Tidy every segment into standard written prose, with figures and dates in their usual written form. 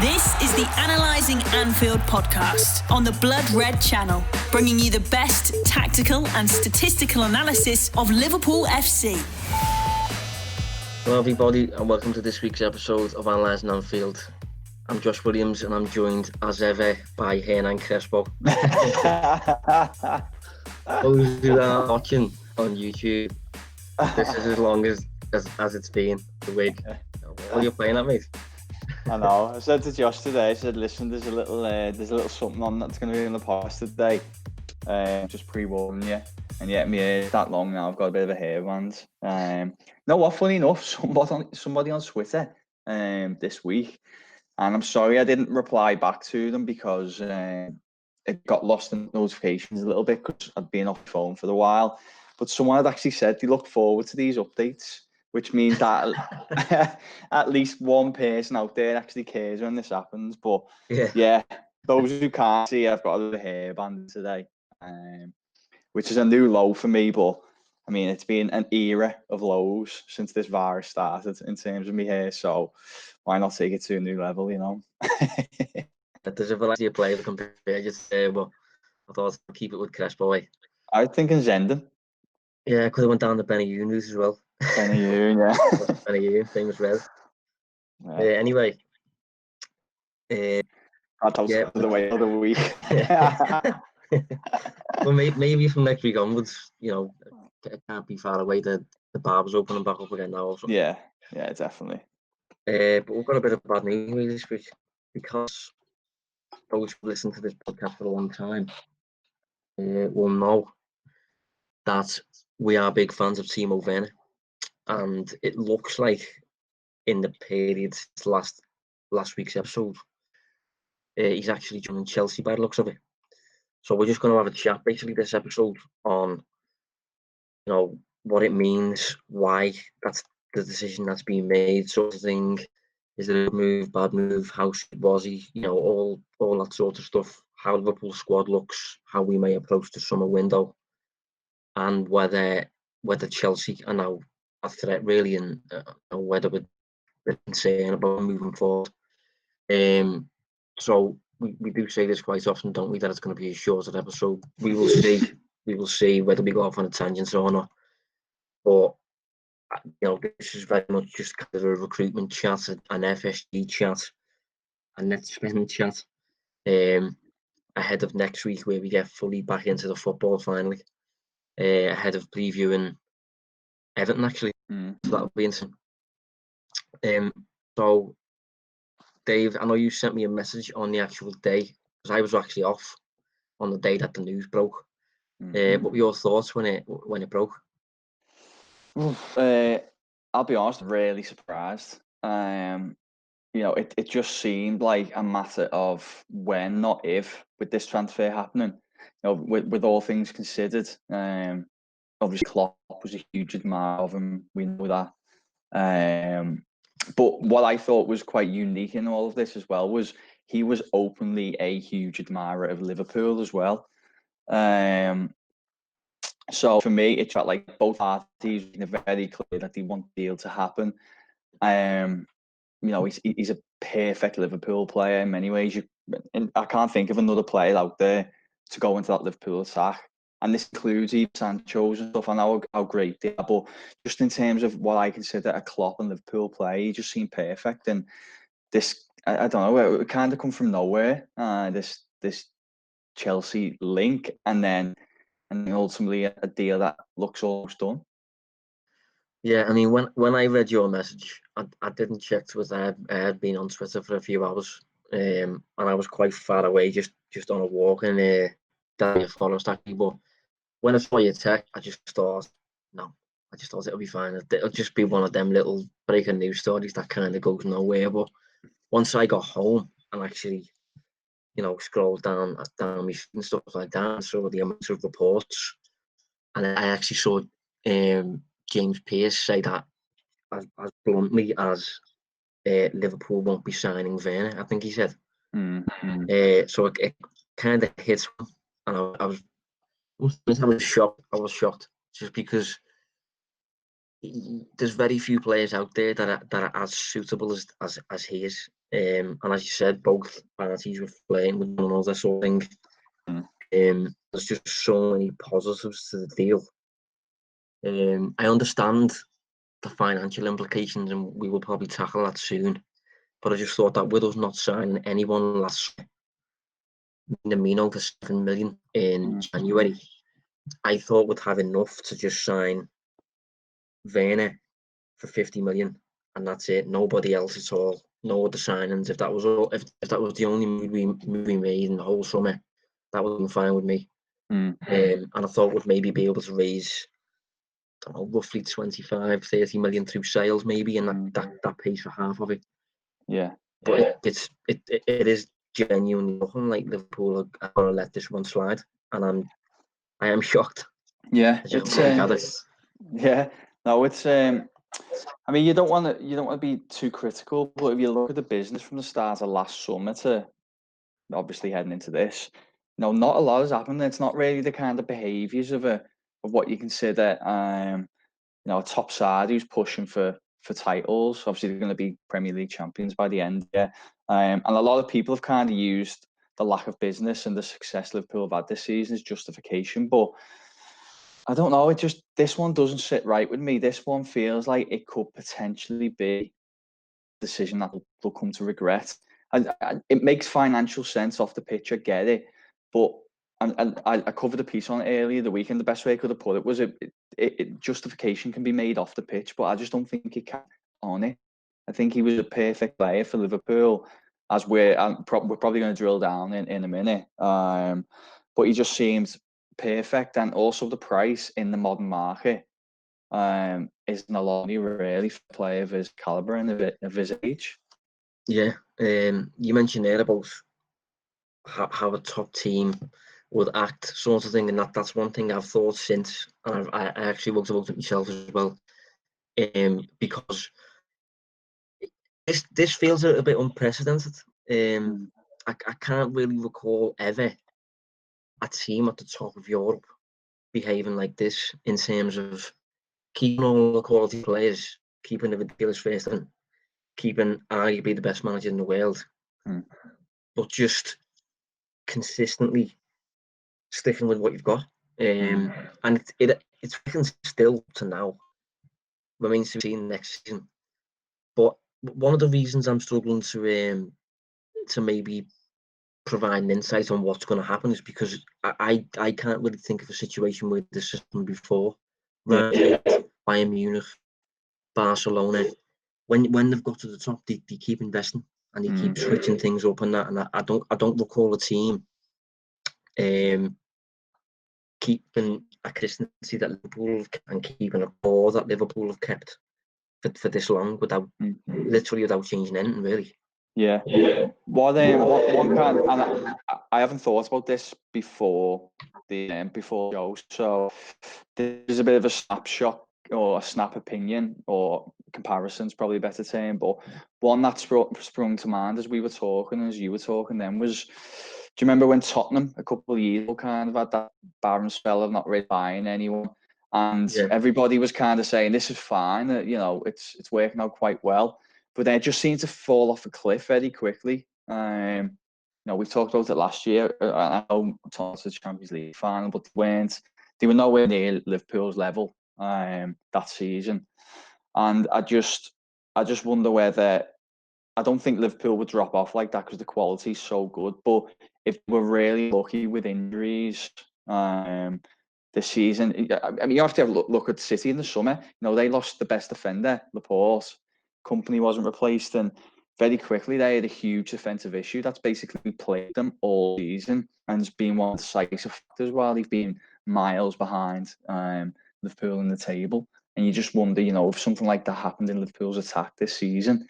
This is the Analysing Anfield podcast on the Blood Red channel, bringing you the best tactical and statistical analysis of Liverpool FC. Hello everybody and welcome to this week's episode of Analysing Anfield. I'm Josh Williams and I'm joined as ever by Hernan Crespo. Those who are watching on YouTube, this is as long as it's been the week. What are you playing at, mate? I know. I said to Josh today, I said, listen, there's a little something on that's going to be in the podcast today. Just pre-warning you. And yet, my hair's that long now. I've got a bit of a hairband. No, what? Funny enough, somebody on Twitter this week, and I'm sorry I didn't reply back to them because it got lost in notifications a little bit because I'd been off the phone for a while. But someone had actually said they look forward to these updates, which means that at least one person out there actually cares when this happens. But yeah, those who can't see, I've got a little hairband today, which is a new low for me. But I mean, it's been an era of lows since this virus started in terms of my hair. So why not take it to a new level, you know? There's a variety of players to compare you to, but I thought I'd keep it with Crespo. I was thinking Zenden. Yeah, I could have went down the Benny Yoon route as well. Benny Yoon, yeah. Benny Yoon, famous red. Anyway. That was the way of the week. Well, maybe from next week onwards, you know, it can't be far away. The barber's opening back up again now or something. Yeah, definitely. But we've got a bit of bad news this week because those who listen to this podcast for a long time will know that we are big fans of Timo Werner, and it looks like in the period last week's episode, he's actually joining Chelsea by the looks of it. So we're just going to have a chat basically this episode on, you know, what it means, why that's the decision that's being made, sort of thing. Is it a good move, bad move? How good was he? You know, all that sort of stuff. How Liverpool squad looks, how we may approach the summer window, and whether Chelsea are now a threat really, and whether we're concerned about moving forward. So we do say this quite often, don't we? That it's going to be a shorter episode. We will see. We will see whether we go off on a tangent or not. But you know, this is very much just kind of a recruitment chat, an FSG chat, a net spending chat. Ahead of next week, where we get fully back into the football finally. Ahead of previewing Everton, actually. So that'll be interesting. So, Dave, I know you sent me a message on the actual day, because I was actually off on the day that the news broke. What were your thoughts when it broke? I'll be honest, really surprised. You know, it just seemed like a matter of when, not if, with this transfer happening. You know, with all things considered, obviously Klopp was a huge admirer of him. We know that. But what I thought was quite unique in all of this as well was he was openly a huge admirer of Liverpool as well. So for me, it felt like both parties were very clear that they want the deal to happen. You know, he's a perfect Liverpool player in many ways. And I can't think of another player out there to go into that Liverpool attack. And this includes even Sancho's and stuff. I know how great they are, but just in terms of what I consider a Klopp and Liverpool play, he just seemed perfect. And this, I don't know, it kind of come from nowhere. This Chelsea link, and ultimately a deal that looks almost done. Yeah, I mean, when I read your message, I didn't check Twitter. I had been on Twitter for a few hours, and I was quite far away, just on a walk in down the forest actually. But when I saw your text, I just thought it'll be fine. It'll just be one of them little breaking news stories that kind of goes nowhere. But once I got home and actually, you know, scrolled down my feed and stuff like that, and saw the amount of reports, and I actually saw James Pearce say that as bluntly as Liverpool won't be signing Werner, I think he said. So it kind of hits me, and I was shocked. I was shocked just because there's very few players out there that are as suitable as he is. And as you said, both parties were flirting with one another, sort of thing. There's just so many positives to the deal. I understand the financial implications, and we will probably tackle that soon. But I just thought that with us not signing anyone last Minamino for 7 million in January, I thought we'd have enough to just sign Werner for 50 million, and that's it. Nobody else at all. No other signings. If that was all, if that was the only move we made in the whole summer, that would have been fine with me. And I thought we'd maybe be able to raise, I don't know, roughly 25, 30 million through sales, maybe, and that pays for half of it. Yeah. But it is genuinely looking like Liverpool are going to let this one slide, and I am shocked. Yeah, it's yeah. No, it's I mean, you don't want to be too critical, but if you look at the business from the start of last summer to obviously heading into this, not a lot has happened. It's not really the kind of behaviours of what you consider a top side who's pushing for titles. Obviously, they're going to be Premier League champions by the end, yeah. And a lot of people have kind of used the lack of business and the success Liverpool have had this season as justification, but I don't know. This one doesn't sit right with me. This one feels like it could potentially be a decision that they'll come to regret. And it makes financial sense off the pitch. I get it, but I covered a piece on it earlier the weekend. The best way I could have put it was justification can be made off the pitch, but I just don't think it can on it. I think he was a perfect player for Liverpool, as we're probably going to drill down in a minute. But he just seems perfect, and also the price in the modern market isn't a lot really for a player of his caliber and of his age. Yeah, you mentioned there about how a top team would act, sort of thing, and that's one thing I've thought since, and I actually worked about it myself as well, because this feels a bit unprecedented. I can't really recall ever a team at the top of Europe behaving like this in terms of keeping all the quality players, keeping the ridiculous first, and keeping arguably the best manager in the world, but just consistently sticking with what you've got. And it's still to now. Remains to be seen next season. But one of the reasons I'm struggling to maybe provide an insight on what's going to happen is because I can't really think of a situation where this has happened before. Right? Bayern Munich, Barcelona, when they've got to the top, they keep investing and they keep switching things up and that. And I don't recall a team keeping a consistency that Liverpool and keeping a core that Liverpool have kept for this long without changing anything really. Yeah. What one kind, and I haven't thought about this before the show, so there's a bit of a snapshot or a snap opinion or comparison's probably a better term, but one that sprung to mind as we were talking, as you were talking then, was, do you remember when Tottenham a couple of years ago kind of had that barren spell of not really buying anyone, and everybody was kind of saying this is fine, it's working out quite well, but they just seemed to fall off a cliff very quickly. We talked about it last year. I know Tottenham's the Champions League final, but they were nowhere near Liverpool's level that season. And I just wonder whether, I don't think Liverpool would drop off like that because the quality is so good. But if we're really lucky with injuries this season, I mean, you have to have a look at City in the summer. They lost the best defender, Laporte. Company wasn't replaced, and very quickly they had a huge defensive issue that's basically plagued them all season, and it's been one of the decisive factors while they've been miles behind Liverpool in the table. And you just wonder, if something like that happened in Liverpool's attack this season,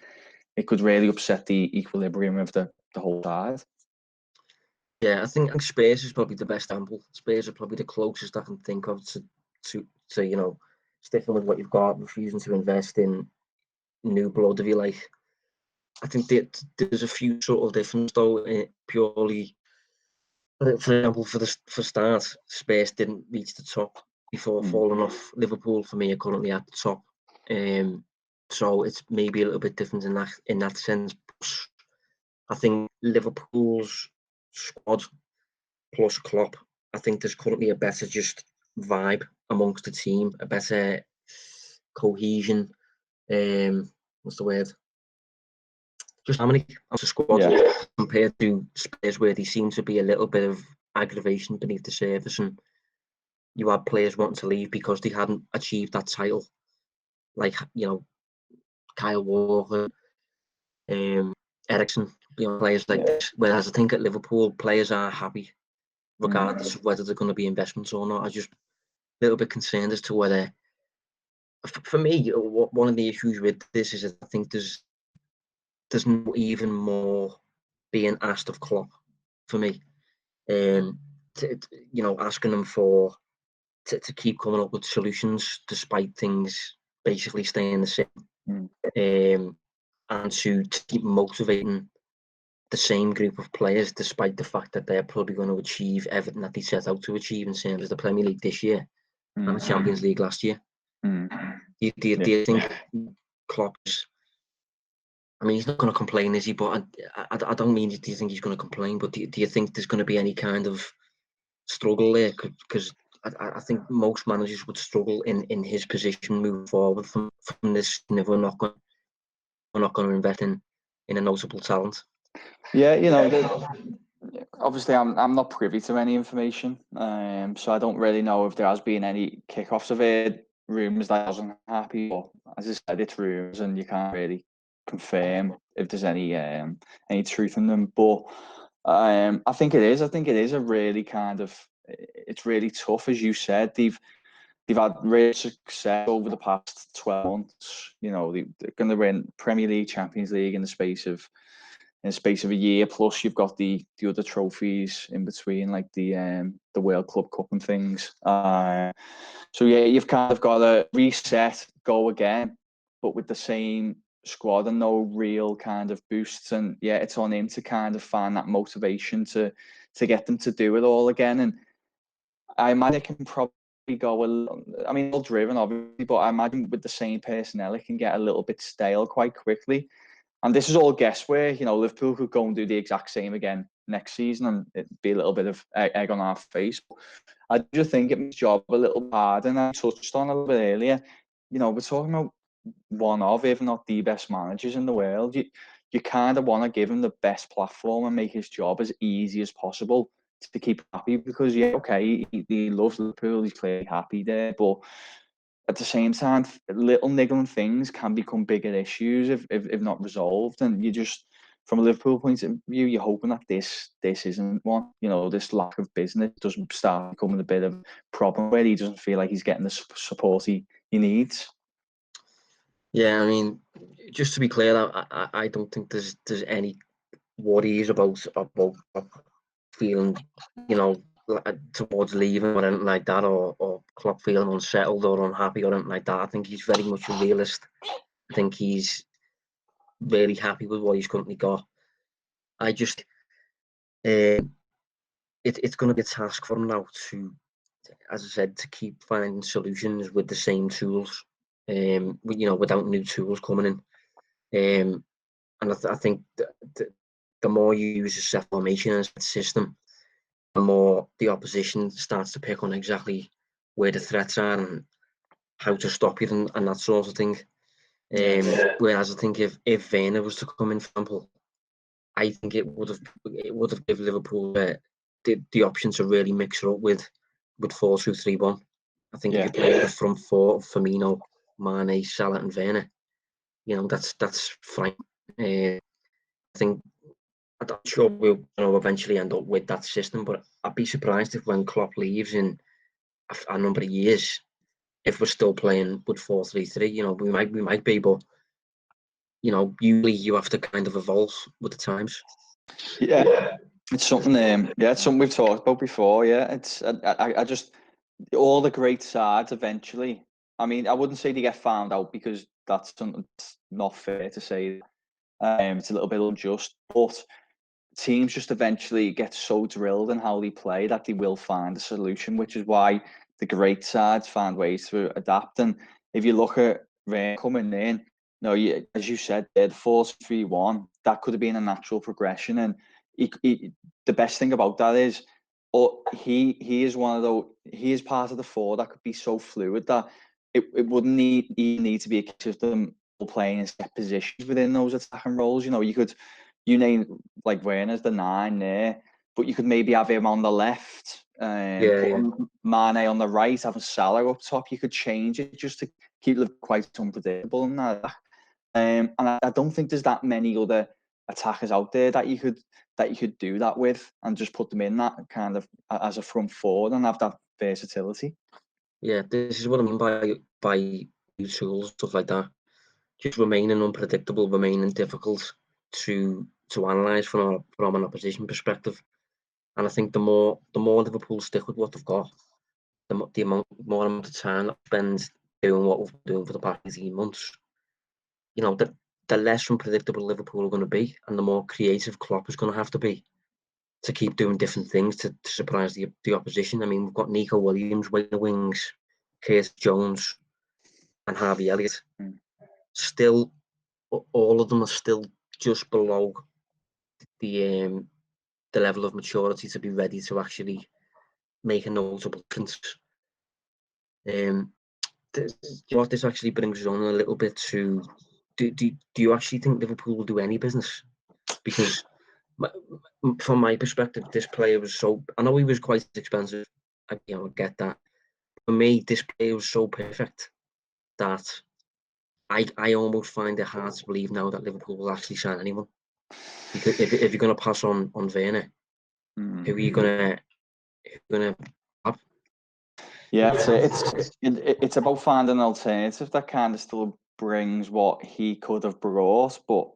it could really upset the equilibrium of the whole side. Yeah, I think Spurs is probably the best example. Spurs are probably the closest I can think of to sticking with what you've got, refusing to invest in new blood, if you like. I think that there's a few subtle differences though, purely. For example, for start, Spurs didn't reach the top before falling off. Liverpool, for me, are currently at the top. So it's maybe a little bit different in that sense. I think Liverpool's squad plus Klopp, I think there's currently a better just vibe amongst the team, a better cohesion. What's the word? Just harmony of the squad compared to Spurs, where there seems to be a little bit of aggravation beneath the surface, and you had players wanting to leave because they hadn't achieved that title, like Kyle Walker, Eriksen, players like this. Whereas I think at Liverpool, players are happy regardless of whether they're going to be investments or not. I'm just a little bit concerned as to whether, for me, one of the issues with this is that I think there's no even more being asked of Klopp for me. Asking them to keep coming up with solutions despite things basically staying the same, and to keep motivating the same group of players despite the fact that they're probably going to achieve everything that they set out to achieve in terms of the Premier League this year and the Champions League last year. Do you think Klopp is... I mean, he's not going to complain, is he? But I don't mean, do you think he's going to complain? But do you think there's going to be any kind of struggle there? Because I think most managers would struggle in his position moving forward from this. If we're not going to invest in a notable talent. Yeah, obviously I'm not privy to any information, so I don't really know if there has been any kickoffs. I've heard rumours that I wasn't happy, but as I said, it's rumours and you can't really confirm if there's any truth in them. But I think it is. I think it is a really it's really tough, as you said. They've had real success over the past 12 months. They're going to win Premier League, Champions League in the space of a year. Plus, you've got the other trophies in between, like the World Club Cup and things. So yeah, you've kind of got to reset, go again, but with the same squad and no real kind of boosts. And yeah, it's on him to kind of find that motivation to get them to do it all again. And I imagine it can probably go all driven, obviously, but I imagine with the same personnel, it can get a little bit stale quite quickly. And this is all guesswork. Liverpool could go and do the exact same again next season, and it'd be a little bit of egg on our face. I just think it makes the job a little harder. And I touched on a little bit earlier. We're talking about one of, if not the best managers in the world. You kind of want to give him the best platform and make his job as easy as possible to keep happy, because he loves Liverpool, he's clearly happy there, but at the same time, little niggling things can become bigger issues if not resolved. And you just, from a Liverpool point of view, you're hoping that this isn't one. This lack of business doesn't start becoming a bit of a problem where he doesn't feel like he's getting the support he needs. Yeah, I mean, just to be clear, I don't think there's any worries about feeling, towards leaving or anything like that, or Klopp feeling unsettled or unhappy or anything like that. I think he's very much a realist. I think he's really happy with what he's currently got. I just, it's going to be a task for him now to, as I said, to keep finding solutions with the same tools, without new tools coming in. And I think the more you use a set formation and a system, the more the opposition starts to pick on exactly where the threats are and how to stop you and that sort of thing. Whereas I think if Werner was to come in, for example, I think it would have given Liverpool the option to really mix it up with 4-2-3-1. I think if you play with the front four of Firmino, Mane, Salah, and Werner, that's fine. I think, I'm sure we'll eventually end up with that system, but I'd be surprised if when Klopp leaves in a number of years, if we're still playing with 4-3-3. We might be, but usually you have to kind of evolve with the times. Yeah, it's something. It's something we've talked about before. Yeah, it's I just, all the great sides eventually. I mean, I wouldn't say they get found out, because that's not fair to say. It's a little bit unjust, but teams just eventually get so drilled in how they play that they will find a solution, which is why the great sides find ways to adapt. And if you look at Rain coming in, No, yeah, as you said, the 4-3-1, that could have been a natural progression. And the best thing about that is, he is one of those. He is part of the four that could be so fluid that it wouldn't need to be a case of them all playing in set positions within those attacking roles. You know, you name like Werner's the 9 there, but you could maybe have him on the left, put Mane on the right, having Salah up top. You could change it just to keep it quite unpredictable and that. And I don't think there's that many other attackers out there that you could do that with and just put them in that kind of as a front forward and have that versatility. Yeah, this is what I mean by new tools, stuff like that. Just remaining unpredictable, remaining difficult to analyse from an opposition perspective. And I think the more Liverpool stick with what they've got, the more amount of time that spend doing what we've been doing for the past 18 months, you know, the less unpredictable Liverpool are going to be, and the more creative Klopp is going to have to be to keep doing different things to surprise the opposition. I mean, we've got Nico Williams, wing the wings, Curtis Jones, and Harvey Elliott. Still, all of them are still just below the level of maturity to be ready to actually make a notable difference. What this actually brings us on a little bit to, do you actually think Liverpool will do any business? Because from my perspective, this player was I know he was quite expensive, I get that. For me, this player was so perfect that I almost find it hard to believe now that Liverpool will actually sign anyone. Because if you're going to pass on Werner, who are you going to have? Yeah, it's about finding an alternative that kind of still brings what he could have brought. But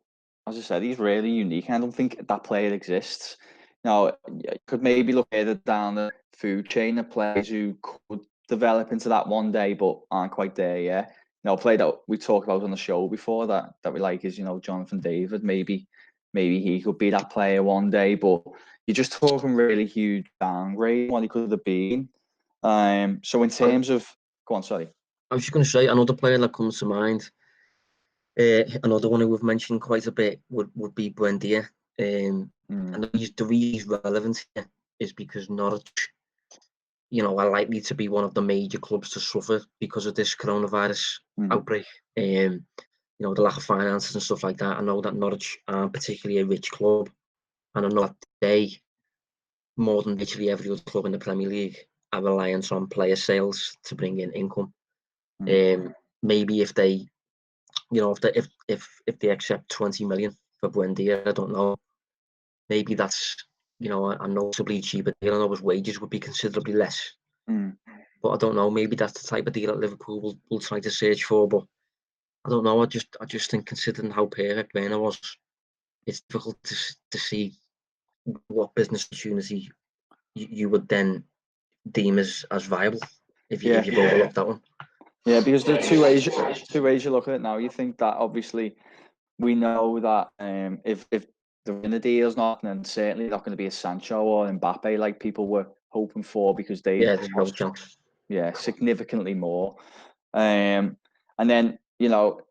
as I said, he's really unique. I don't think that player exists. Now, you could maybe look further down the food chain of players who could develop into that one day, but aren't quite there yet. A player that we talked about on the show before that we like is, Jonathan David. Maybe he could be that player one day, but you're just talking really huge downgrade what he could have been. So in terms of, go on, sorry. I was just going to say, another player that comes to mind, another one who we've mentioned quite a bit would be Buendia. And the reason he's relevant here is because Norwich, are likely to be one of the major clubs to suffer because of this coronavirus outbreak. The lack of finances and stuff like that. I know that Norwich aren't particularly a rich club, and I know that they, more than literally every other club in the Premier League, are reliant on player sales to bring in income. Maybe if they, if they accept 20 million for Buendia, I don't know. Maybe that's, a notably cheaper deal. I know his wages would be considerably less. But I don't know. Maybe that's the type of deal that Liverpool will try to search for. But I don't know. I just think, considering how perfect Werner was, it's difficult to see what business opportunity you would then deem as viable if you've overlooked that one. Yeah, because there are two ways you look at it now. You think that obviously we know that if the winner deal's not, then certainly not going to be a Sancho or Mbappe like people were hoping for, because there's no chance. Yeah, significantly more. And then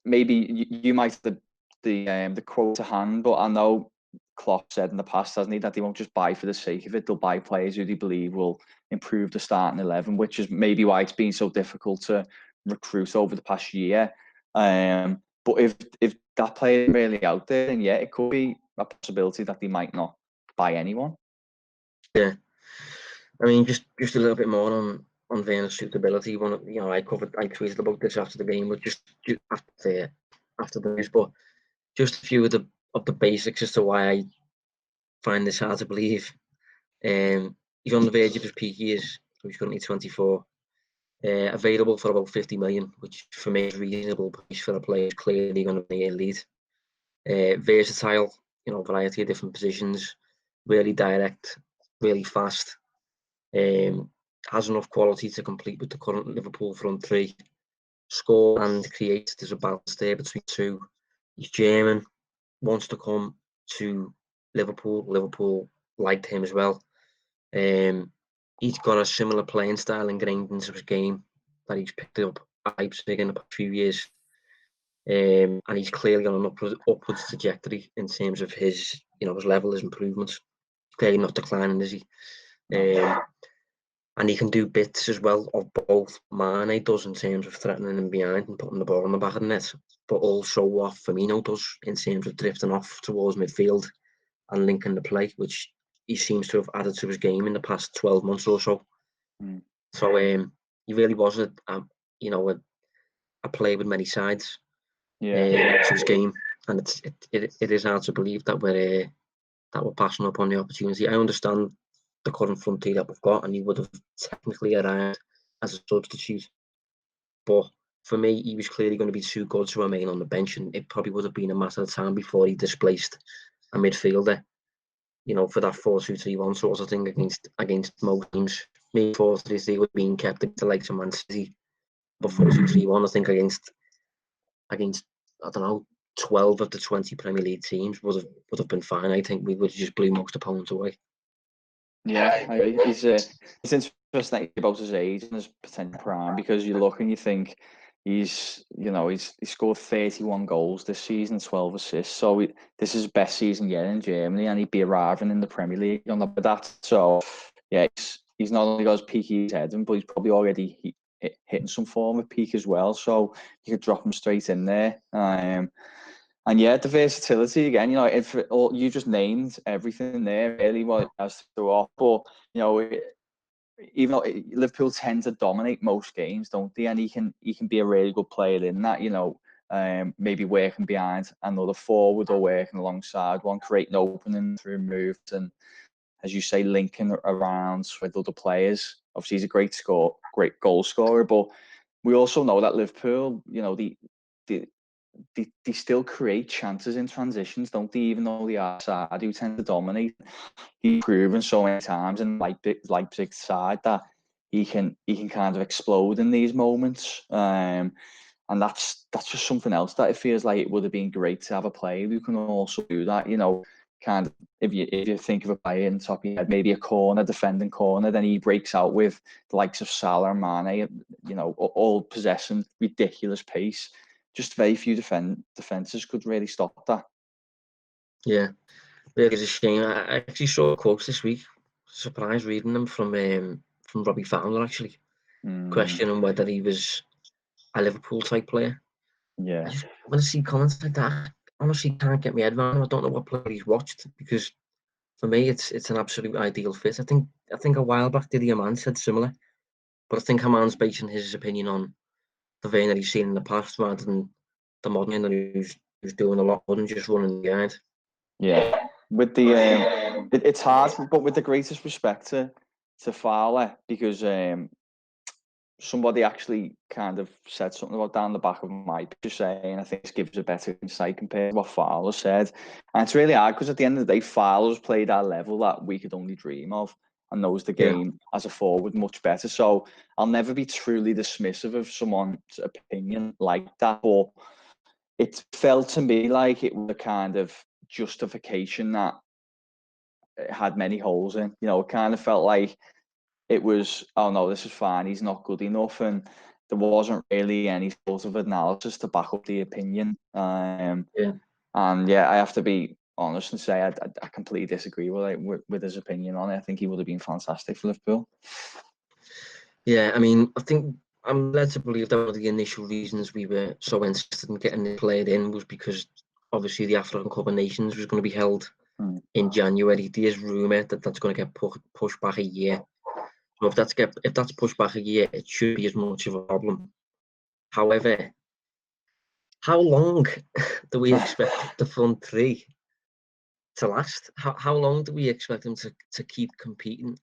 maybe you might have the quote to hand, but I know Klopp said in the past, hasn't he, that they won't just buy for the sake of it. They'll buy players who they believe will improve the starting 11, which is maybe why it's been so difficult to recruit over the past year. But if that player is really out there, then yeah, it could be a possibility that they might not buy anyone. Yeah, I mean, just a little bit more on Werner's suitability. I tweeted about this after the game, but just after the news. But just a few of the basics as to why I find this hard to believe. He's on the verge of his peak years. He's currently 24. Available for about 50 million, which for me is reasonable price for a player who's clearly going to be a lead. Versatile, variety of different positions, really direct, really fast. Has enough quality to compete with the current Liverpool front three. Score and create. There's a balance there between two. He's German, wants to come to Liverpool. Liverpool liked him as well. He's got a similar playing style ingrained into his game that he's picked up at Leipzig in the past few years. And he's clearly on an upwards trajectory in terms of his level, his improvements. Clearly not declining, is he? And he can do bits as well of both Mane does in terms of threatening him behind and putting the ball in the back of the net, but also what Firmino does in terms of drifting off towards midfield and linking the play, which he seems to have added to his game in the past 12 months or so. So he really was a player with many sides to his game, and it is hard to believe that we're passing up on the opportunity. I understand the current frontier that we've got, and he would have technically arrived as a substitute, but for me, he was clearly going to be too good to remain on the bench, and it probably would have been a matter of time before he displaced a midfielder, for that 4-2-3-1 sort of thing against most teams. Me 4-3-3 would have been kept against the likes of Man City, but 4-2-3-1, I think against I don't know, 12 of the 20 Premier League teams would have been fine. I think we would have just blew most opponents away. Yeah, I agree. It's interesting about his age and his potential prime, because you look and you think he's scored 31 goals this season, 12 assists. So this is his best season yet in Germany, and he'd be arriving in the Premier League on top of that. So yeah, he's not only got his peak he's heading, but he's probably already hitting some form of peak as well. So you could drop him straight in there. And yeah, the versatility again, you just named everything there, really, what it has to offer. But, even though Liverpool tend to dominate most games, don't they? And he can be a really good player in that, maybe working behind another forward or working alongside one, creating opening through moves and, as you say, linking around with other players. Obviously, he's a great goal scorer, but we also know that Liverpool, they still create chances in transitions, don't they? Even though they are side who tend to dominate, he's proven so many times in Leipzig's side that he can kind of explode in these moments. And that's just something else that it feels like it would have been great to have a player who can also do that. Kind of if you think of a player in the top of your head, maybe a defending corner, then he breaks out with the likes of Salah and Mane, all possessing ridiculous pace. Just very few defences could really stop that. Yeah, really is a shame. I actually saw quotes this week. Surprised reading them from Robbie Fowler, actually, questioning whether he was a Liverpool type player. Yeah, I just want to see comments like that. Honestly, can't get my head around. I don't know what player he's watched, because for me, it's an absolute ideal fit. I think a while back, Didier Mann said similar, but I think Haman's basing his opinion on the Werner he's seen in the past rather than the modern Werner who's doing a lot more than just running behind. Yeah, with the it's hard, but with the greatest respect to Fowler, because somebody actually kind of said something about down the back of my picture, saying I think this gives a better insight compared to what Fowler said. And it's really hard, because at the end of the day, Fowler's played at a level that we could only dream of and knows the game as a forward much better. So I'll never be truly dismissive of someone's opinion like that, but it felt to me like it was a kind of justification that it had many holes in. It kind of felt like it was, oh no, this is fine, he's not good enough, and there wasn't really any sort of analysis to back up the opinion. And I have to be honest and say I completely disagree with his opinion on it. I think he would have been fantastic for Liverpool. Yeah, I mean, I think I'm led to believe that one of the initial reasons we were so interested in getting the player in was because obviously the African Cup of Nations was going to be held in January. There's rumour that that's going to get pushed back a year. So if that's pushed back a year, it should be as much of a problem. However, how long do we expect the front three to last? How long do we expect them to keep competing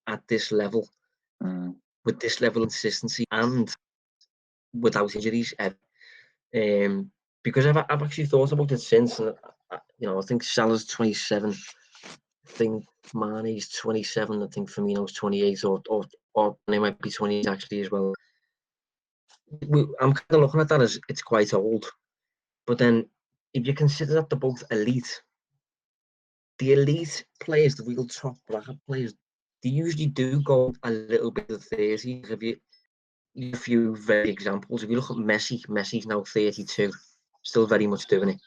at this level, with this level of consistency and without injuries? Because I've actually thought about it since, and I think Salah's 27. I think Mane's 27. I think Firmino's 28, or they might be 28 actually as well. I'm kind of looking at that as it's quite old. But then, if you consider that they're both elite, the elite players, the real top bracket players, they usually do go a little bit of 30. If you a few very examples. If you look at Messi's now 32. still very much doing it.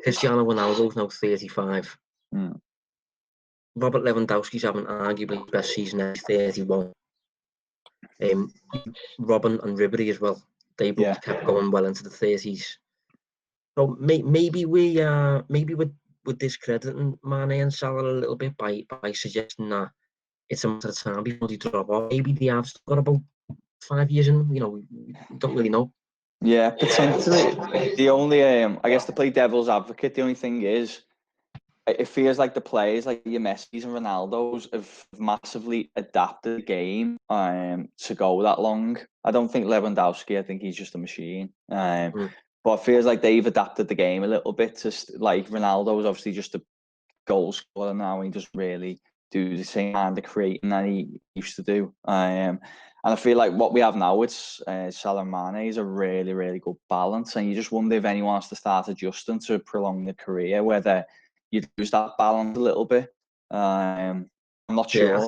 Cristiano Ronaldo's now 35. Robert Lewandowski's having arguably the best season at 31. Robin and Ribery as well. They both kept going well into the 30s. So maybe we're discrediting Mane and Salah a little bit by suggesting that it's a matter of time before they drop off. Maybe they have got about 5 years in them. You know, we don't really know. Yeah, potentially. The only, I guess, to play devil's advocate, the only thing is, it feels like the players like your Messis and Ronaldos have massively adapted the game to go that long. I don't think Lewandowski, I think he's just a machine. But it feels like they've adapted the game a little bit to, like, Ronaldo's obviously just a goal scorer now. He doesn't really do the same kind of creating that he used to do. And I feel like what we have now, it's Salah and Mane is a really, really good balance. And you just wonder if anyone has to start adjusting to prolong the career, whether you'd lose that balance a little bit. I'm not sure. Yeah,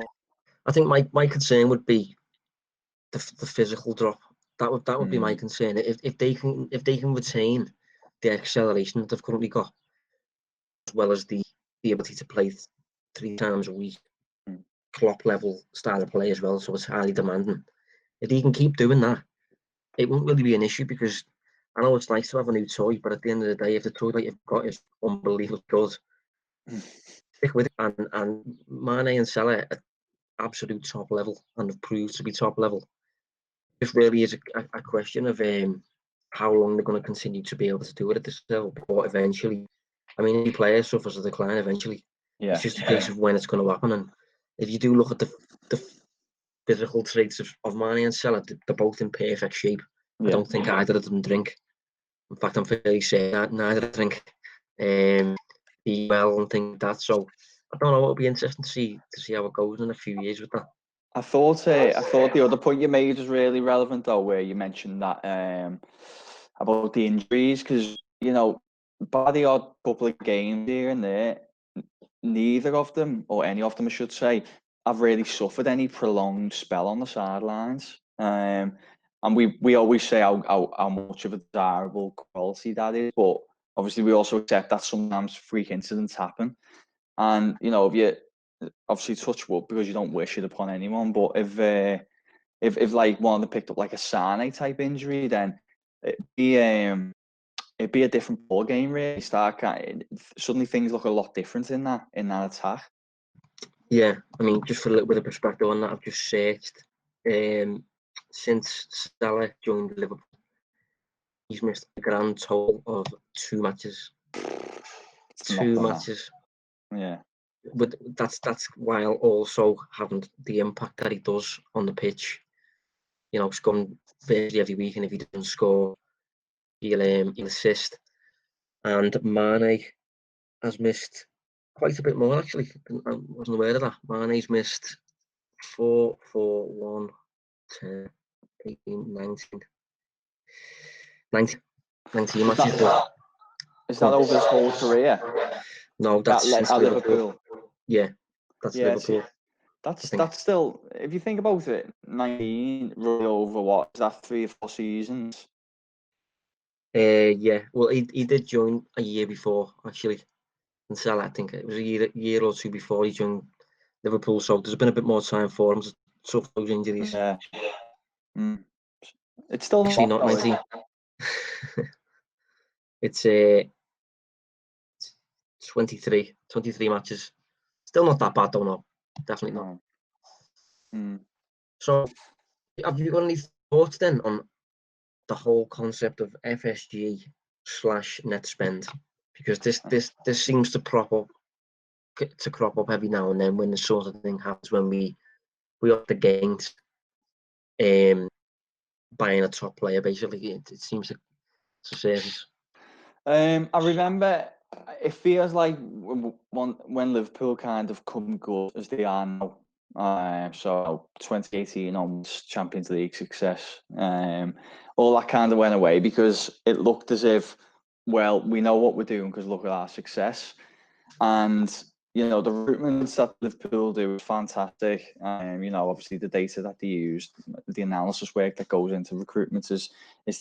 I think my concern would be the physical drop. That would be my concern. If they can retain the acceleration that they've currently got, as well as the ability to play 3 times a week, Klopp level style of play as well, so it's highly demanding. If they can keep doing that, it won't really be an issue, because I know it's nice to have a new toy, but at the end of the day, if the toy that you've got is unbelievably good, stick with it. And Mane and Salah at absolute top level, and have proved to be top level. This really is a question of how long they're going to continue to be able to do it at this level, or eventually. I mean, any player suffers a decline eventually. Yeah. It's just a case of when it's going to happen. And if you do look at the physical traits of Mane and Salah, they're both in perfect shape. I don't think either of them drink. In fact, I'm fairly certain that neither drink. Eat well and things like that. So I don't know. It'll be interesting to see how it goes in a few years with that. I thought the other point you made was really relevant, though, where you mentioned that about the injuries, because, you know, by the odd couple of games here and there, neither of them, or any of them, I should say, have really suffered any prolonged spell on the sidelines. And we always say how much of a desirable quality that is, but obviously we also accept that sometimes freak incidents happen. And, you know, if you obviously touch wood, because you don't wish it upon anyone, but if like one of them picked up like a Sane type injury, then it'd be a different ball game, really. Suddenly things look a lot different in that attack. Yeah, I mean, just for a little bit of perspective on that, I've just searched. Since Salah joined Liverpool, he's missed a grand total of 2 matches. 2 matches. Yeah. But that's while also having the impact that he does on the pitch. You know, scoring virtually every week, and if he doesn't score, he'll assist. And Mane has missed quite a bit more, actually. I wasn't aware of that. Mane's missed 4, 1, 10, 18, 19 matches. Is that over his whole career? No, that's since Liverpool. Yeah, that's Liverpool. That's still, if you think about it, 19 running over, what is that, 3 or 4 seasons? Yeah. Well, he did join a year before, actually. And Salah, I think it was a year or 2 before he joined Liverpool. So there's been a bit more time for him to suffer those injuries. Yeah. It's still actually not 19. It's 23 matches. Still not that bad, though. No, definitely not. So, have you got any thoughts then on the whole concept of FSG/net spend? Because this seems to crop up every now and then when the sort of thing happens, when we up the gains buying a top player. Basically, it seems to surface. I remember, it feels like when Liverpool kind of come good as they are now. So 2018 onwards, Champions League success, all that kind of went away, because it looked as if, well, we know what we're doing because look at our success. And, you know, the recruitments that Liverpool do is fantastic. You know, obviously the data that they use, the analysis work that goes into recruitment is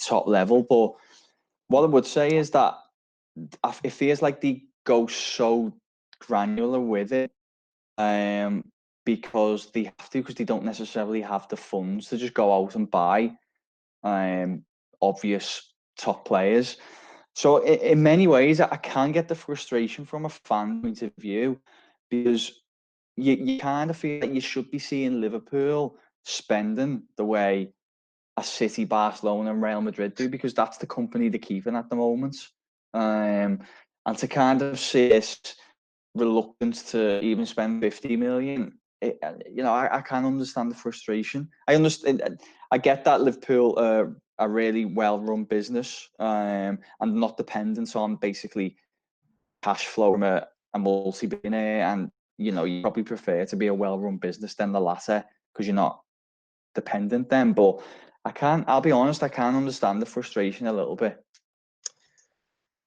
top level. But what I would say is that it feels like they go so granular with it, because they have to, because they don't necessarily have the funds to just go out and buy obvious top players. So in many ways, I can get the frustration from a fan point of view, because you kind of feel like you should be seeing Liverpool spending the way a City, Barcelona and Real Madrid do, because that's the company they're keeping at the moment. And to kind of see this reluctance to even spend 50 million, I can understand the frustration. I understand. I get that Liverpool are a really well-run business, and not dependent on basically cash flow from a multi-billionaire. And you probably prefer to be a well-run business than the latter, because you're not dependent then. But I'll be honest, I can understand the frustration a little bit.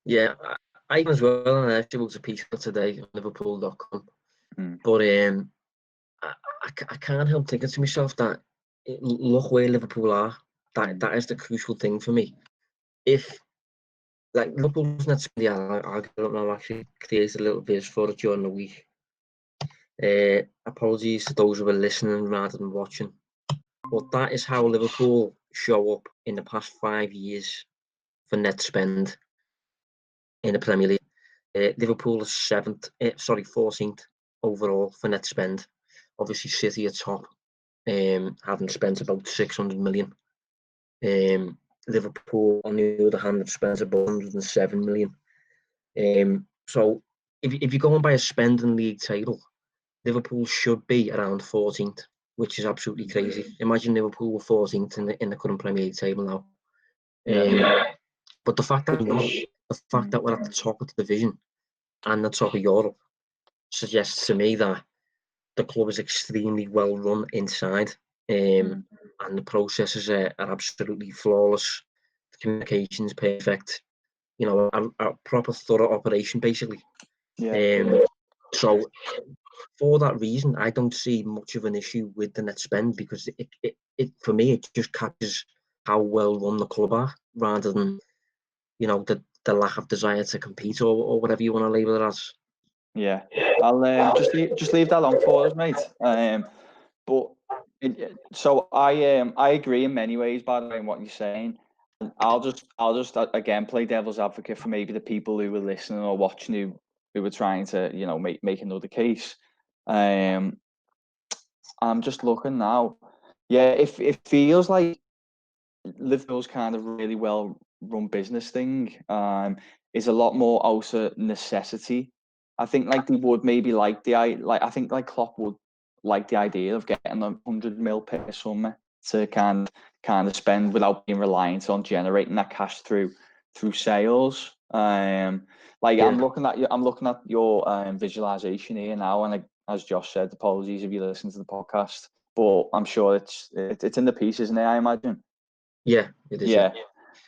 Yeah, I as well, and I actually wrote a piece for today on Liverpool.com. But I can't help thinking to myself that look where Liverpool are. That is the crucial thing for me. If like Liverpool's not I don't know, actually created a little bit for it during the week. Apologies to those who are listening rather than watching. But that is how Liverpool show up in the past 5 years for net spend in the Premier League. Liverpool is 14th overall for net spend. Obviously, City are top, having spent about 600 million. Liverpool, on the other hand, have spent about 107 million. So, if you're going by a spending league table, Liverpool should be around 14th, which is absolutely crazy. Imagine Liverpool were 14th in the current Premier League table now. But the fact that we're at the top of the division and the top of Europe suggests to me that the club is extremely well run inside, and the processes are absolutely flawless. The communication's perfect. A proper thorough operation, basically. So for that reason, I don't see much of an issue with the net spend, because it for me, it just captures how well run the club are, rather than the lack of desire to compete or whatever you want to label it as. Yeah, I'll just leave that on for us, mate. So I agree in many ways, by the way, in what you're saying. I'll just again play devil's advocate for maybe the people who were listening or watching who were trying to make another case. I'm just looking now. Yeah, it feels like Liverpool's kind of really well run business thing is a lot more out of necessity. I think they would maybe I think Klopp would like the idea of getting 100 mil per summer to kind of spend without being reliant on generating that cash through sales. I'm looking at your visualization here now, and as Josh said, apologies if you listen to the podcast, but I'm sure it's in the piece, isn't it? I imagine. Yeah, it is. Yeah.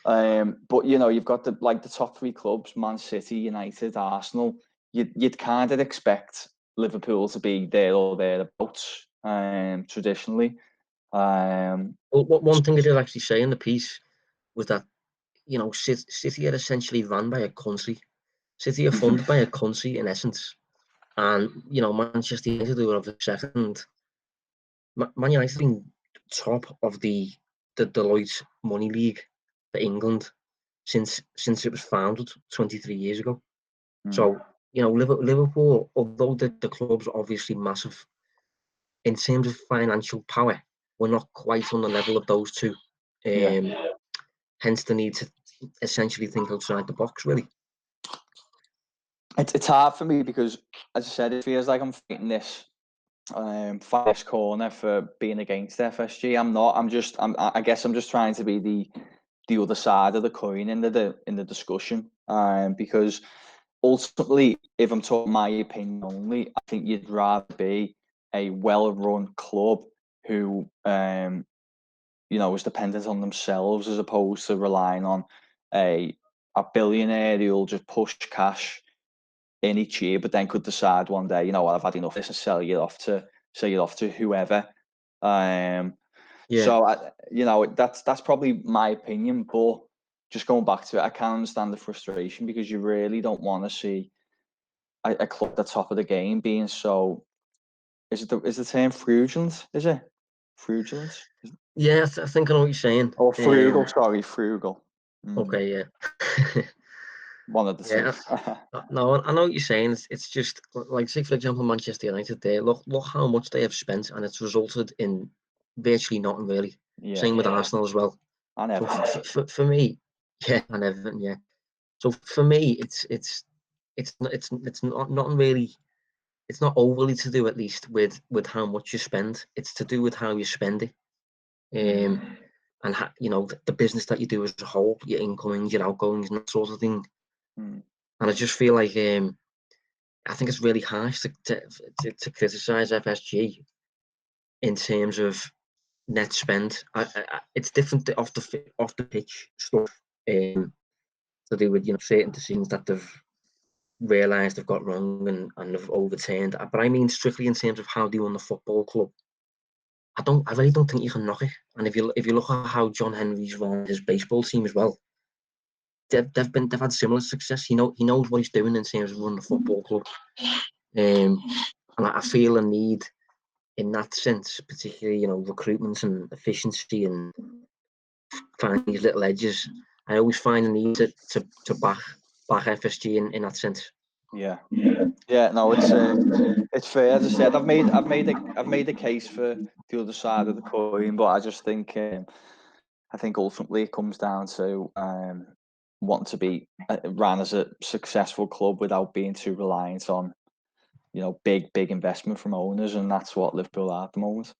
But you've got the top three clubs: Man City, United, Arsenal. You'd kind of expect Liverpool to be there or thereabouts, traditionally. Well, one thing I did actually say in the piece was that City are essentially run by a country. City are funded by a country in essence, and Manchester United are the second. Man United being top of the Deloitte Money League for England since it was founded 23 years ago. So Liverpool, although the club's obviously massive, in terms of financial power, we're not quite on the level of those two. Hence the need to essentially think outside the box, really. It's hard for me because, as I said, it feels like I'm fighting this corner for being against FSG. I'm not. I guess I'm just trying to be the other side of the coin in the discussion. Because ultimately, if I'm talking my opinion only, I think you'd rather be a well-run club who is dependent on themselves, as opposed to relying on a billionaire who'll just push cash in each year, but then could decide one day, I've had enough of this, and sell you off to whoever. So that's probably my opinion. But just going back to it, I can understand the frustration because you really don't want to see a club at the top of the game being so. Is the term fraudulent? Is it fraudulent? Yeah, I think I know what you're saying. Oh, frugal. Sorry, frugal. Okay, yeah. One of the Yeah, two. no, I know what you're saying. It's just like, say for example, Manchester United. There, look how much they have spent, and it's resulted in virtually nothing really. Yeah. Same with Arsenal as well. And So Everton. for me, yeah, and Everton, yeah. So for me, it's not nothing really. It's not overly to do, at least, with how much you spend. It's to do with how you spend it, and the business that you do as a whole, your incomings, your outgoings, and that sort of thing. And I just feel like I think it's really harsh to criticize FSG in terms of net spend. It's different off the pitch stuff, to do with certain decisions that they've realised they've got wrong and have overturned. But I mean strictly in terms of how they run the football club. I really don't think you can knock it. And if you look at how John Henry's run his baseball team as well, they've had similar success. He knows what he's doing in terms of running the football club. And I feel a need in that sense, particularly recruitment and efficiency and finding these little edges. I always find a need to back FSG in that sense. Yeah. No, it's fair. As I said, I've made a case for the other side of the coin, but I just think ultimately it comes down to wanting to be ran as a successful club without being too reliant on big investment from owners, and that's what Liverpool are at the moment.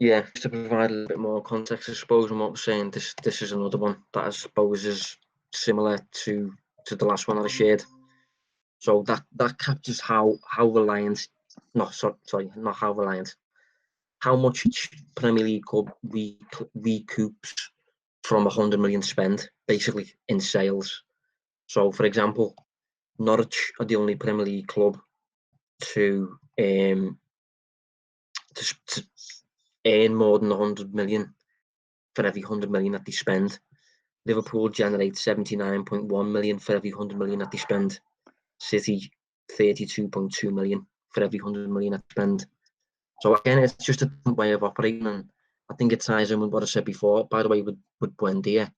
Yeah, just to provide a little bit more context, I suppose, on what we're saying, this is another one that I suppose is similar to the last one that I shared. So that captures how reliant, not how reliant, how much each Premier League club recoups from 100 million spend, basically, in sales. So, for example, Norwich are the only Premier League club to earn more than 100 million for every 100 million that they spend. Liverpool generates 79.1 million for every 100 million that they spend. City 32.2 million for every 100 million that they spend. So again, it's just a different way of operating, and I think it ties in with what I said before, by the way, with Buendia,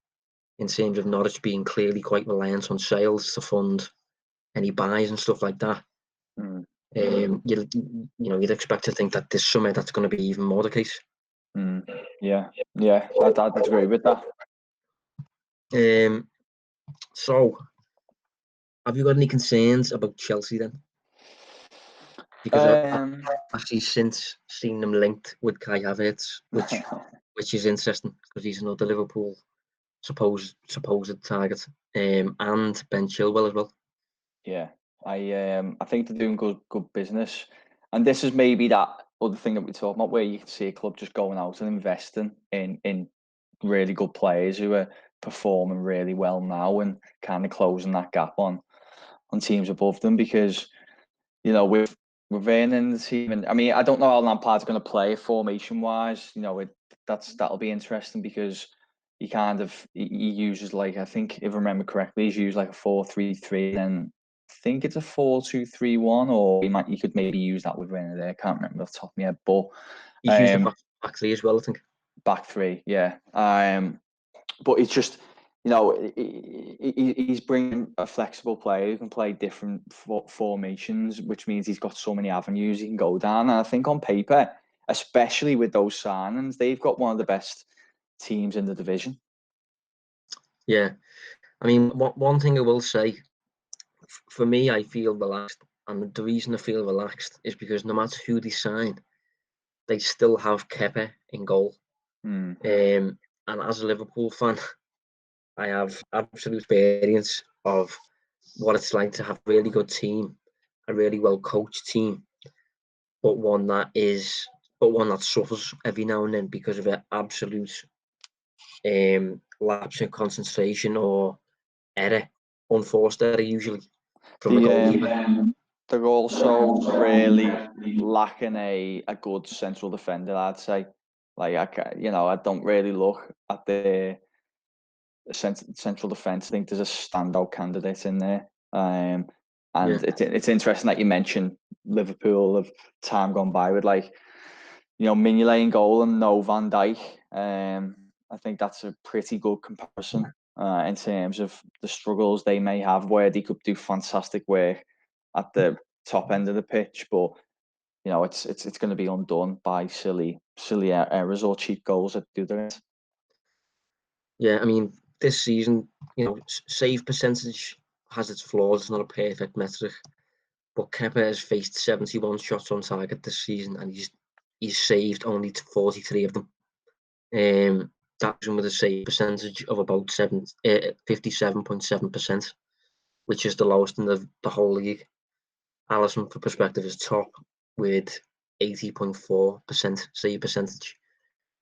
in terms of Norwich being clearly quite reliant on sales to fund any buys and stuff like that. You'd expect to think that this summer that's going to be even more the case. Yeah, I'd agree with that. So, have you got any concerns about Chelsea then? Because I've actually since seen them linked with Kai Havertz, which is interesting because he's another Liverpool supposed target, and Ben Chilwell as well. Yeah, I think they're doing good business, and this is maybe that other thing that we talk about, where you can see a club just going out and investing in really good players who are performing really well now and kind of closing that gap on teams above them, because with Werner in the team, and I mean, I don't know how Lampard's going to play formation wise. That'll be interesting because he uses, like, I think if I remember correctly, he's used like a 4-3-3, and I think it's a 4-2-3-1, or he could maybe use that with Werner there. I can't remember off the top of my head, but he's used back three as well, I think. Back three, yeah. But it's just, he's bringing a flexible player who can play different formations, which means he's got so many avenues he can go down. And I think on paper, especially with those signings, they've got one of the best teams in the division. Yeah. I mean, one thing I will say, for me, I feel relaxed. And the reason I feel relaxed is because no matter who they sign, they still have Kepa in goal. And as a Liverpool fan, I have absolute experience of what it's like to have a really good team, a really well coached team, but one that suffers every now and then because of an absolute lapse in concentration or error, unforced error usually from the goalkeeper. They're also really lacking a good central defender, I'd say. Like, I don't really look at central defence, I think there's a standout candidate in there. It's interesting that you mentioned Liverpool of time gone by with Mignolet in goal and no Van Dijk. I think that's a pretty good comparison in terms of the struggles they may have, where they could do fantastic work at the top end of the pitch, but it's going to be undone by silly errors or cheap goals at the other end. Yeah, I mean, this season, save percentage has its flaws. It's not a perfect metric, but Kepa has faced 71 shots on target this season, and he's saved only 43 of them. That's with a save percentage of about 57.7%, which is the lowest in the whole league. Alisson, for perspective, is top with 80.4% save percentage.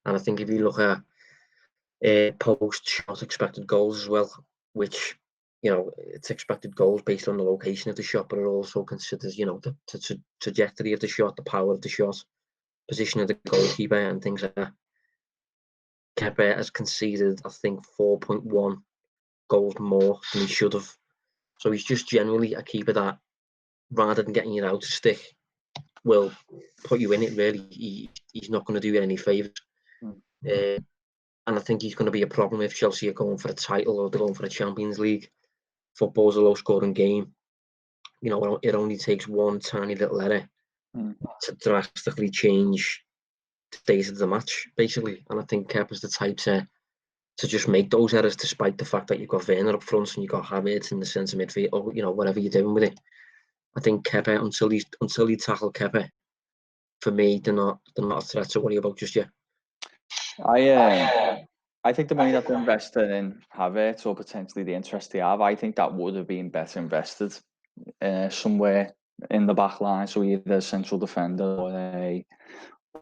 And I think if you look at post-shot expected goals as well, which, it's expected goals based on the location of the shot, but it also considers, the trajectory of the shot, the power of the shot, position of the goalkeeper and things like that. Kepa has conceded, I think, 4.1 goals more than he should have. So he's just generally a keeper that, rather than getting you out of stick, will put you in it, really. He's not going to do you any favours. And I think he's going to be a problem if Chelsea are going for a title or they're going for a Champions League. Football's a low-scoring game. It only takes one tiny little error to drastically change the state of the match, basically. And I think Kepa's the type to just make those errors, despite the fact that you've got Werner up front and you've got Havertz in the centre midfield, or whatever you're doing with it. I think Kepa, until you tackle Kepa, for me, they're not a threat to worry about just yet. I think the money that they're invested in Havertz, or potentially the interest they have, I think that would have been better invested somewhere in the back line. So either a central defender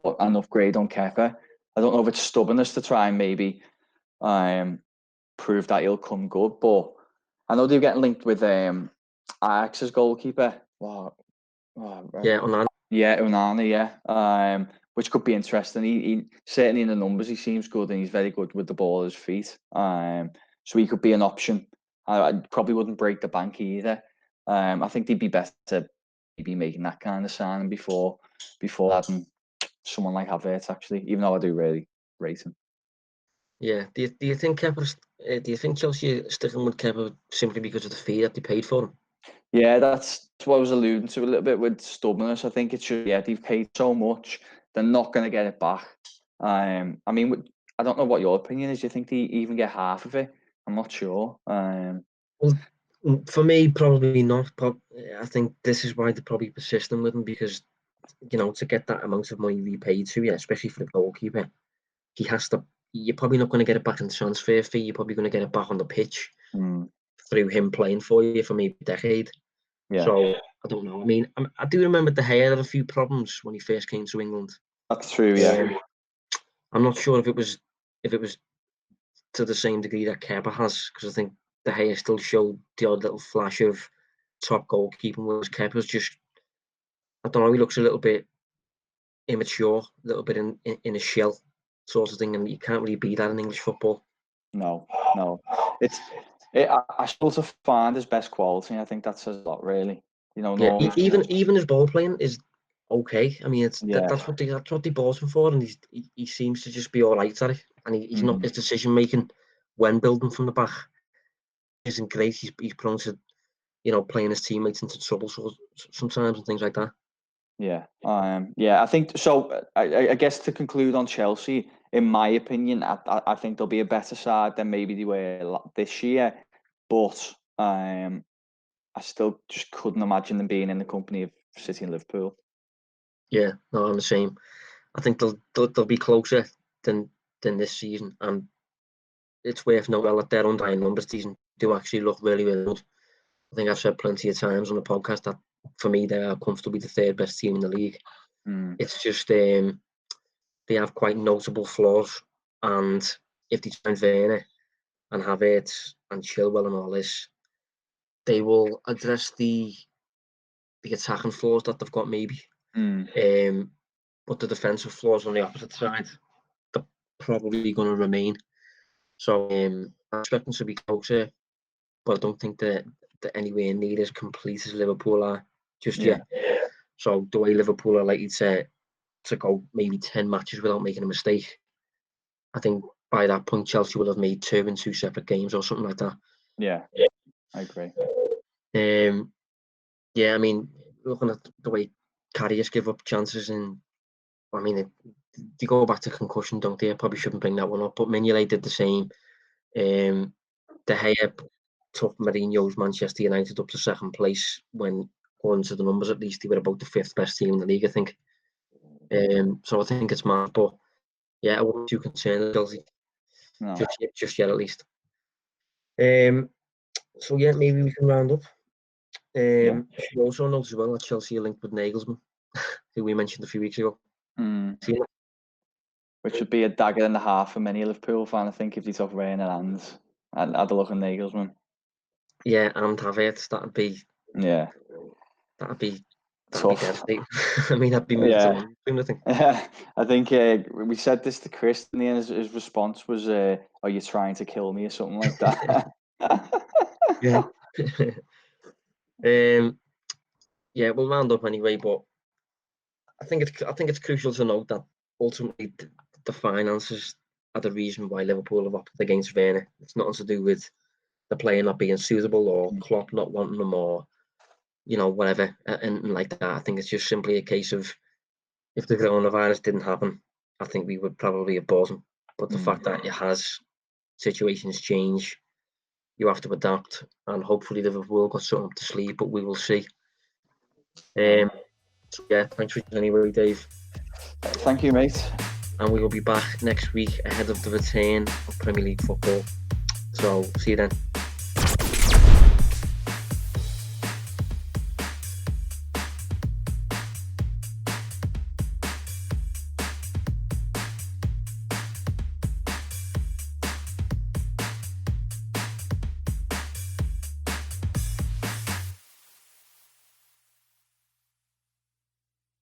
or an upgrade on Kepa. I don't know if it's stubbornness to try and maybe prove that he'll come good, but I know they're getting linked with Ajax's goalkeeper. Onana. Onana, which could be interesting. He certainly in the numbers he seems good, and he's very good with the ball at his feet. So he could be an option. I probably wouldn't break the bank either. I think they'd be better to be making that kind of signing before adding someone like Havertz, actually, even though I do really rate him. Yeah. Do you think Chelsea are sticking with Kepa simply because of the fee that they paid for him? Yeah, that's what I was alluding to a little bit with stubbornness. I think they've paid so much, they're not going to get it back. I mean, I don't know what your opinion is. Do you think they even get half of it? I'm not sure. Well, for me, probably not. I think this is why they're probably persisting with him, because, to get that amount of money repaid to you, especially for the goalkeeper, you're probably not going to get it back in transfer fee. You're probably going to get it back on the pitch through him playing for you for maybe a decade. Yeah. So I don't know. I mean, I do remember De Gea had a few problems when he first came to England. That's true. Yeah. I'm not sure if it was to the same degree that Kepa has, because I think De Gea still showed the odd little flash of top goalkeeping, whereas Kepa's just, I don't know, he looks a little bit immature, a little bit in a shell sort of thing, and you can't really be that in English football. No. I struggle to find his best quality. I think that says a lot, really. Even his ball playing is okay. I mean, that's what they bought him for, and he seems to just be all right at it. And he's not, his decision making when building from the back isn't great. He's prone to, playing his teammates into trouble sometimes and things like that. Yeah. I think so. I guess to conclude on Chelsea, in my opinion, I think they'll be a better side than maybe they were this year. But I still just couldn't imagine them being in the company of City and Liverpool. Yeah, no, I'm the same. I think they'll be closer than this season, and it's worth noting that their underlying numbers season do actually look really, really good. I think I've said plenty of times on the podcast that for me they are comfortably the third best team in the league. It's just they have quite notable flaws, and if they try and Werner and Havertz and Chilwell and all this, they will address the attacking flaws that they've got maybe. But the defensive flaws on the opposite side, they're probably going to remain. So I expect them to be closer, but I don't think that anywhere near as complete as Liverpool are just yet. So the way Liverpool are likely to go maybe 10 matches without making a mistake, I think by that point Chelsea will have made 2 in 2 separate games or something like that. Yeah, I agree. Yeah, I mean, looking at the way Karius give up chances, and I mean, they go back to concussion, don't they? I probably shouldn't bring that one up, but Mignolet did the same. De Gea took Mourinho's Manchester United up to 2nd place when, according to the numbers at least, they were about the 5th best team in the league, I think. So I think it's mad, but yeah, I wasn't too concerned with Chelsea. No. Just yet, at least. So yeah, maybe we can round up. You also notice as well that Chelsea are linked with Nagelsmann, who we mentioned a few weeks ago. Which would be a dagger in the heart for many Liverpool fans, I think, if they took Werner and had a look at Nagelsmann. Yeah, and Havertz, that'd be tough. Devastating. I mean, I'd be moved on. I think. I think we said this to Chris, and his response was, "Are you trying to kill me?" or something like that. Yeah. Yeah, we'll round up anyway, but I think it's crucial to note that ultimately the finances are the reason why Liverpool have opted against Werner. It's nothing to do with the player not being suitable or Klopp not wanting them or whatever and like that. I think it's just simply a case of if the coronavirus didn't happen, I think we would probably have bought him. But the fact that it has, situations change, you have to adapt, and hopefully Liverpool got something up to sleep, but we will see. So yeah, thanks for joining anyway, Dave. Thank you, mate. And we will be back next week ahead of the return of Premier League football. So see you then.